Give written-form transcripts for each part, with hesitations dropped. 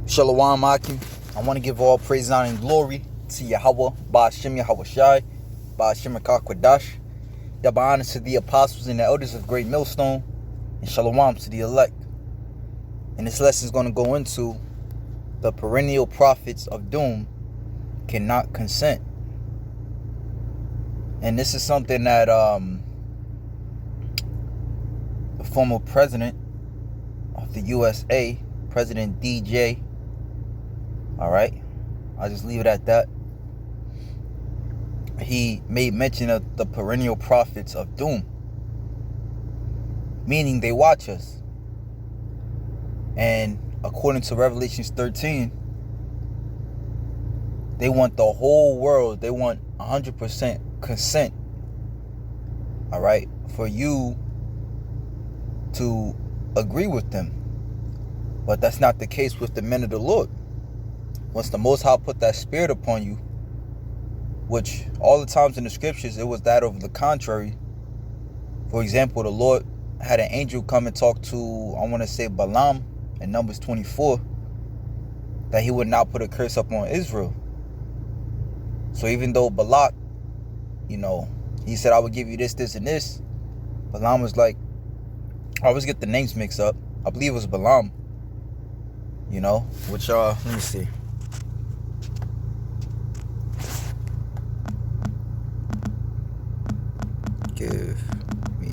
Shalom Akim. I want to give all praise, honor, and glory to Yahweh, Ba'ashem Yahweh Shai, Ba'ashem Kwadash. Double honor to the apostles and the elders of Great Millstone, and shalom to the elect. And this lesson is going to go into the perennial prophets of doom cannot consent. And this is something that the former president of the USA, President DJ, all right, I'll just leave it at that. He made mention of the perennial prophets of doom, meaning they watch us. And according to Revelations 13, they want the whole world, they want 100% consent, all right, for you to agree with them. But that's not the case with the men of the Lord. Once the Most High put that spirit upon you, which all the times in the scriptures, it was that of the contrary. For example, the Lord had an angel come and talk to, I want to say, Balaam in Numbers 24, that he would not put a curse up on Israel. So even though Balak, he said, I would give you this, this, and this, Balaam was like, I always get the names mixed up. I believe it was Balaam, which, let me see. Give me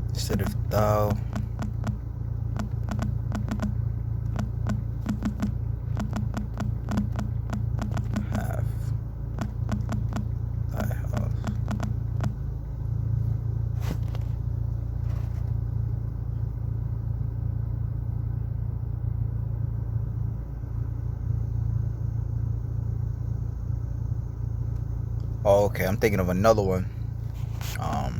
instead of thou Oh, okay, I'm thinking of another one. All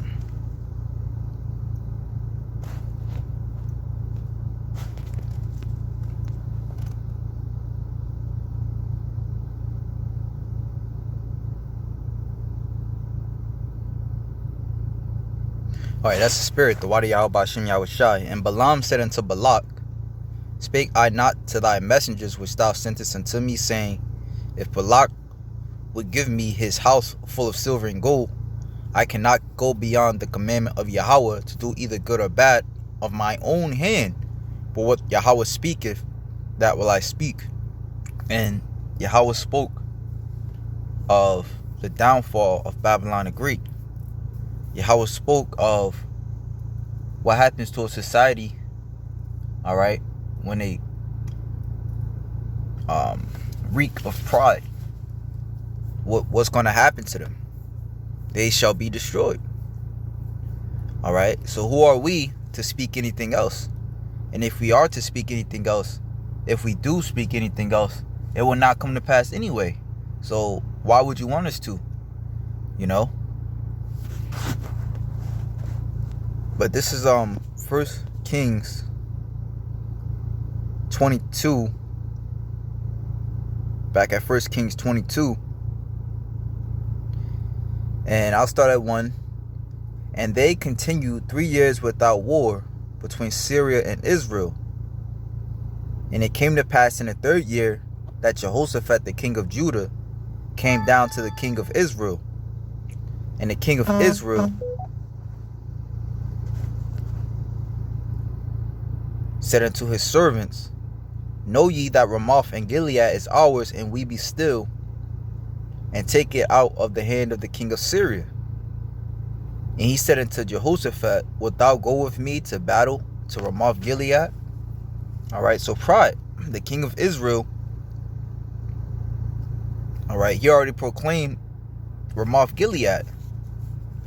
right, that's the spirit, the Wadi Yahweh Ba'ashem Yahweh Shai. And Balaam said unto Balak, Spake I not to thy messengers which thou sentest unto me, saying, If Balak would give me his house full of silver and gold, I cannot go beyond the commandment of Yahweh to do either good or bad of my own hand. But what Yahweh speaketh, that will I speak. And Yahweh spoke of the downfall of Babylon the Great. Yahweh spoke of what happens to a society, all right, when they reek of pride. What's going to happen to them? They shall be destroyed. All right. So who are we to speak anything else? And if we are to speak anything else, if we do speak anything else, it will not come to pass anyway. So why would you want us to? But this is 1 Kings 22. Back at 1 Kings 22. And I'll start at 1. And they continued 3 years without war between Syria and Israel. And it came to pass in the 3rd year that Jehoshaphat, the king of Judah, came down to the king of Israel. And the king of Israel said unto his servants, Know ye that Ramoth and Gilead is ours, and we be still, and take it out of the hand of the king of Syria. And he said unto Jehoshaphat, Wilt thou go with me to battle to Ramoth Gilead? All right, so pride, the king of Israel, all right, he already proclaimed Ramoth Gilead.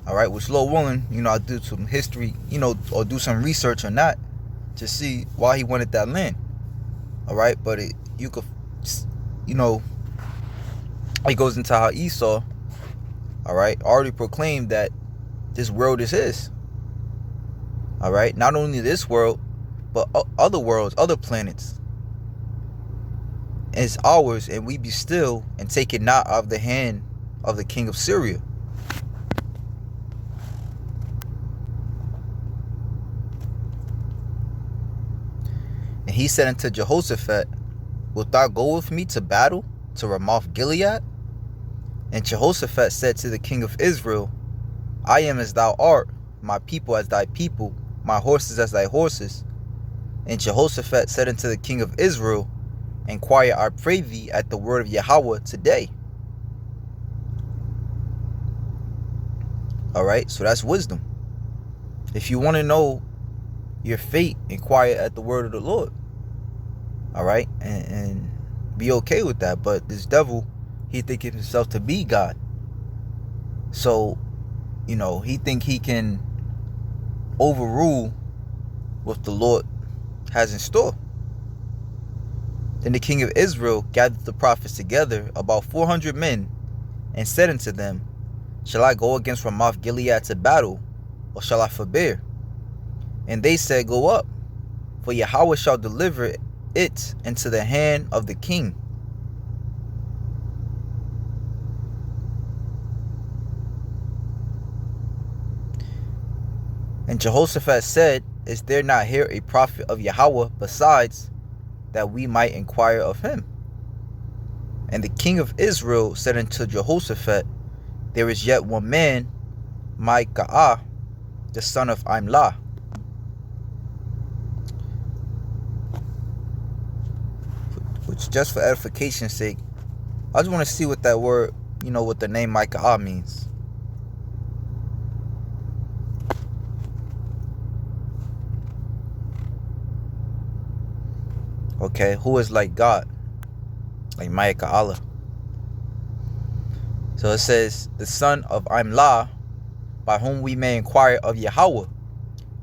All right, which, Lord willing, I'll do some history, or do some research on that to see why he wanted that land. All right, but you could, it goes into how Esau, all right, already proclaimed that this world is his. All right, not only this world, but other worlds, other planets. It's ours, and we be still and take it not out of the hand of the king of Syria. And he said unto Jehoshaphat, wilt thou go with me to battle to Ramoth Gilead? And Jehoshaphat said to the king of Israel, I am as thou art, my people as thy people, my horses as thy horses. And Jehoshaphat said unto the king of Israel, inquire, I pray thee, at the word of Yahweh today. All right, so that's wisdom. If you want to know your fate, inquire at the word of the Lord. All right, and be okay with that. But this devil, he thinking himself to be God. So, he think he can overrule what the Lord has in store. Then the king of Israel gathered the prophets together, about 400 men, and said unto them, shall I go against Ramoth Gilead to battle, or shall I forbear? And they said, go up, for Yahweh shall deliver it into the hand of the king. And Jehoshaphat said, is there not here a prophet of Yahweh besides, that we might inquire of him? And the king of Israel said unto Jehoshaphat, there is yet one man, Micaiah, the son of Imlah. Which, just for edification's sake, I just want to see what that word, what the name Micaiah means. Okay, who is like God? Like Micaiah. So it says, the son of Imlah, by whom we may inquire of Yahweh.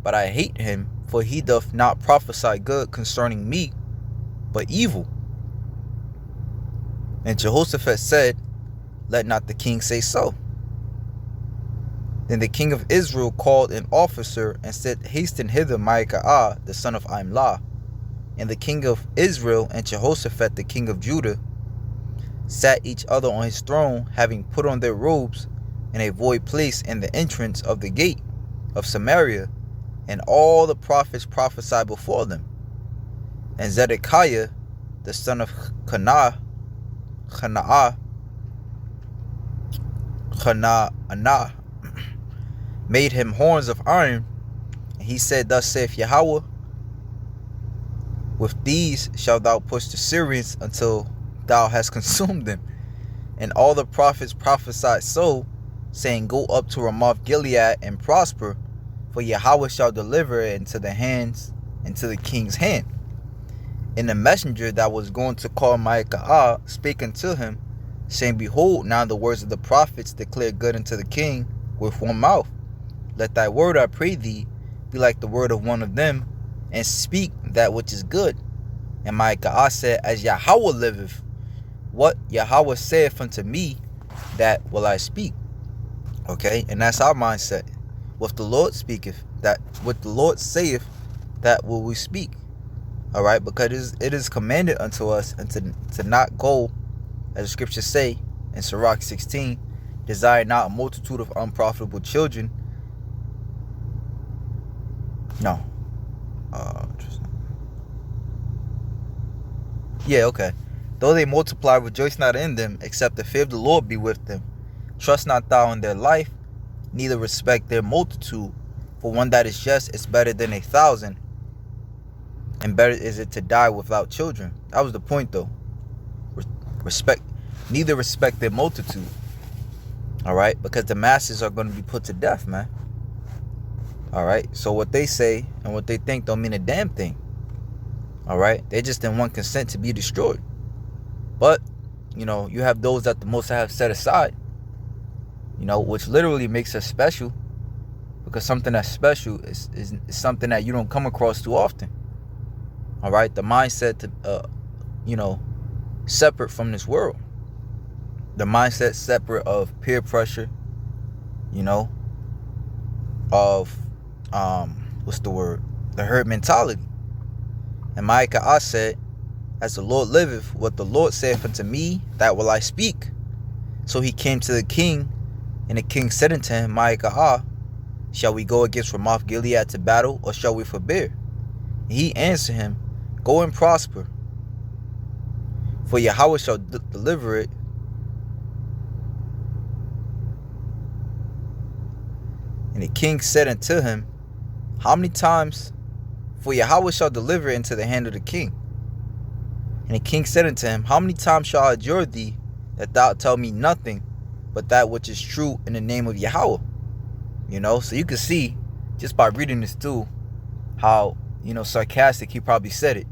But I hate him, for he doth not prophesy good concerning me, but evil. And Jehoshaphat said, let not the king say so. Then the king of Israel called an officer and said, hasten hither Micaiah, the son of Imlah. And the king of Israel and Jehoshaphat, the king of Judah, sat each other on his throne, having put on their robes, in a void place in the entrance of the gate of Samaria, and all the prophets prophesied before them. And Zedekiah, the son of Hananiah, made him horns of iron, and he said, thus saith Yahweh, with these shalt thou push the Syrians until thou hast consumed them. And all the prophets prophesied so, saying, go up to Ramoth Gilead and prosper, for Yahweh shall deliver it into the king's hand. And the messenger that was going to call Micaiah spake unto him, saying, behold, now the words of the prophets declare good unto the king with one mouth. Let thy word, I pray thee, be like the word of one of them, and speak that which is good. And Micaiah said, as Yahweh liveth, what Yahweh saith unto me, that will I speak. Okay, and that's our mindset. What the Lord speaketh, that what the Lord saith, that will we speak. All right, because it is commanded unto us, and to not go, as the scriptures say in Sirach 16, desire not a multitude of unprofitable children. No. Yeah, okay. Though they multiply, rejoice not in them, except the fear of the Lord be with them. Trust not thou in their life, neither respect their multitude. For one that is just is better than 1,000, and better is it to die without children. That was the point, though. Neither respect their multitude. All right, because the masses are going to be put to death, man. All right, so what they say and what they think don't mean a damn thing. All right, they just didn't want consent to be destroyed. But, you have those that the Most High have set aside, which literally makes us special, because something that's special is something that you don't come across too often. All right, the mindset to, separate from this world. The mindset separate of peer pressure, of what's the word? The herd mentality. And Micah said, as the Lord liveth, what the Lord saith unto me, that will I speak. So he came to the king, and the king said unto him, Micah, shall we go against Ramoth Gilead to battle, or shall we forbear? And he answered him, go and prosper, for Yahweh shall deliver it. And the king said unto him, how many times? For Yahweh shall deliver it into the hand of the king. And the king said unto him, how many times shall I adjure thee, that thou tell me nothing but that which is true in the name of Yahweh? So you can see, just by reading this too, how, sarcastic he probably said it.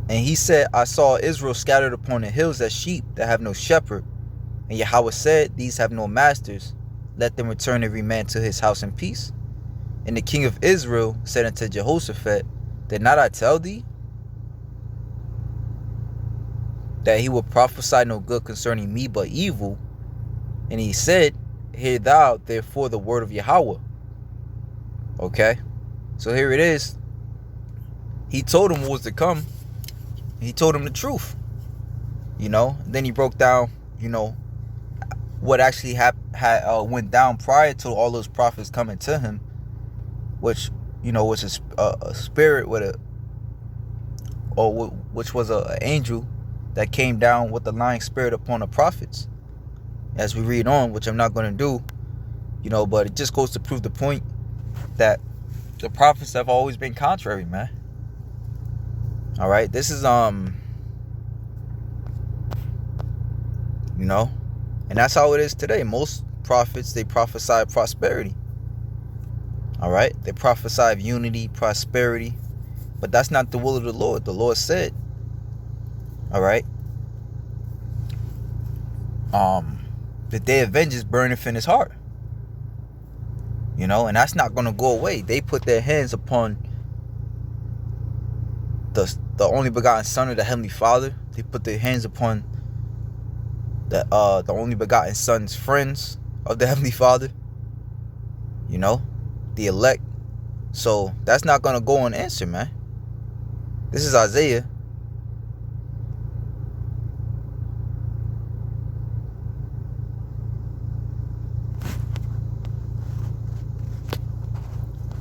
And he said, I saw Israel scattered upon the hills as sheep that have no shepherd. And Yahweh said, these have no masters. Let them return every man to his house in peace. And the king of Israel said unto Jehoshaphat, did not I tell thee that he will prophesy no good concerning me, but evil? And he said, hear thou therefore the word of Yahweh. Okay, so here it is. He told him what was to come. He told him the truth. Then he broke down, what actually went down prior to all those prophets coming to him, which was a spirit which was an angel that came down with the lying spirit upon the prophets, as we read on, which I'm not going to do, but it just goes to prove the point that the prophets have always been contrary, man. All right, this is and that's how it is today. Most prophets, they prophesy prosperity. All right, they prophesy of unity, prosperity, but that's not the will of the Lord. The Lord said, all right, the day of vengeance burneth in his heart. And that's not going to go away. They put their hands upon the only begotten Son of the Heavenly Father. They put their hands upon the only begotten Son's friends of the Heavenly Father. The elect. So that's not going to go unanswered, man. This is Isaiah.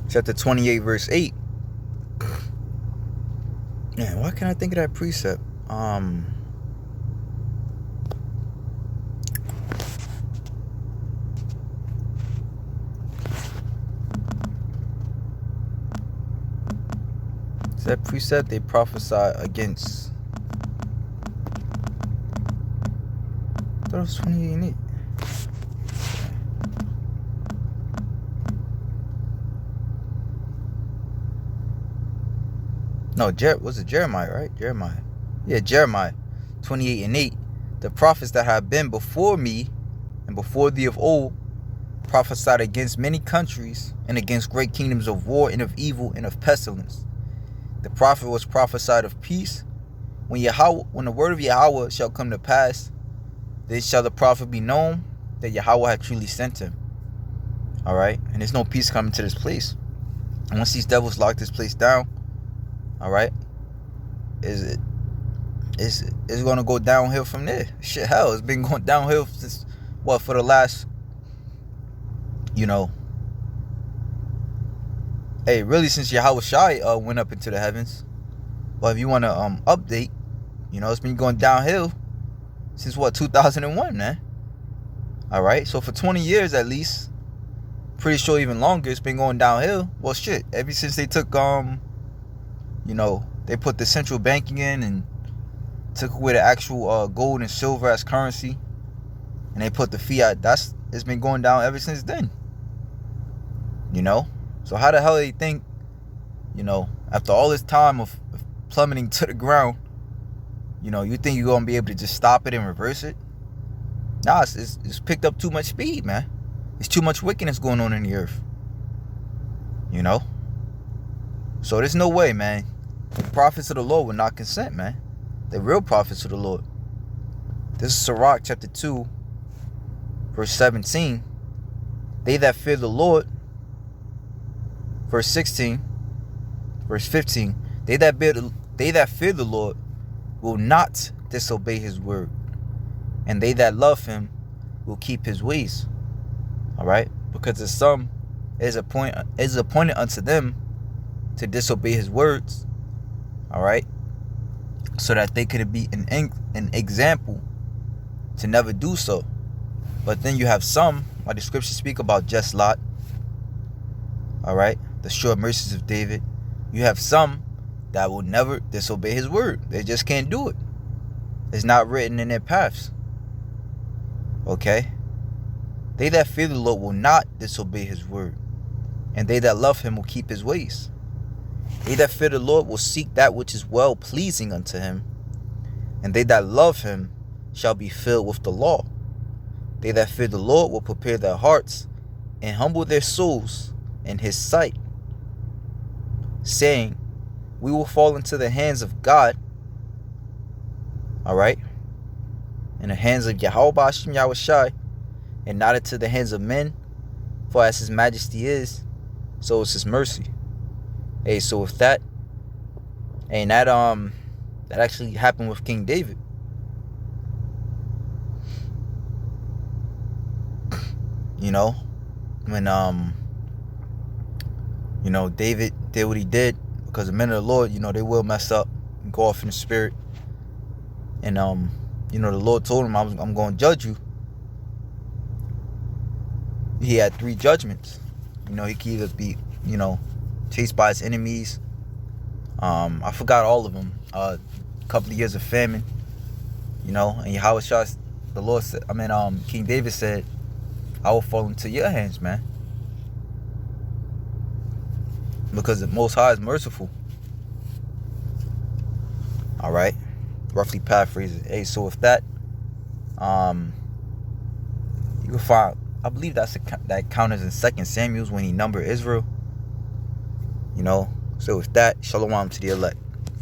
Chapter 28, verse 8. Man, why can't I think of that precept? Is that precept they prophesy against? I thought it was 28 and 8. No, was it Jeremiah, right? Jeremiah. Yeah, Jeremiah 28 and 8. The prophets that have been before me and before thee of old prophesied against many countries and against great kingdoms of war and of evil and of pestilence. The prophet was prophesied of peace. When the word of Yahweh shall come to pass, then shall the prophet be known that Yahweh had truly sent him. All right, and there's no peace coming to this place. And once these devils lock this place down, all right, it's going to go downhill from there. Shit, hell, it's been going downhill since, for the last, really since Yahweh Shai went up into the heavens. But if you want to update, it's been going downhill since 2001, man. All right, so for 20 years at least, pretty sure even longer, it's been going downhill. Well, shit, ever since they took they put the central banking in and took away the actual gold and silver as currency, and they put the fiat. It's been going down ever since then. So how the hell do they think, after all this time of plummeting to the ground, you think you're gonna be able to just stop it and reverse it? Nah, it's picked up too much speed, man. There's too much wickedness going on in the earth. So there's no way, man. The prophets of the Lord will not consent, man. The real prophets of the Lord. This is Sirach chapter 2, verse 17. They that fear the Lord verse 16, verse 15, they that fear the Lord will not disobey his word, and they that love him will keep his ways. All right, because the some is appointed unto them to disobey his words. All right, so that they could be an example to never do so. But then you have some, like the scriptures speak about just Lot. All right, the sure mercies of David. You have some that will never disobey his word. They just can't do it. It's not written in their paths. Okay? They that fear the Lord will not disobey his word, and they that love him will keep his ways. They that fear the Lord will seek that which is well pleasing unto him, and they that love him shall be filled with the law. They that fear the Lord will prepare their hearts and humble their souls in his sight, saying, we will fall into the hands of God. All right, in the hands of Yahweh Hashem Yahushai, and not into the hands of men. For as his majesty is, so is his mercy. Hey, so with that, and that actually happened with King David. You know, when David did what he did, because the men of the Lord, they will mess up and go off in the spirit. And the Lord told him, I'm going to judge you. He had 3 judgments. He could either be, chased by his enemies. I forgot all of them. A couple of years of famine. And Yahweh Shah, the Lord said, King David said, I will fall into your hands, man. Because the Most High is merciful. All right. Roughly paraphrasing. Hey, so with that, you can find, I believe that counters in 2 Samuel when he numbered Israel. So with that, shalom to the elect.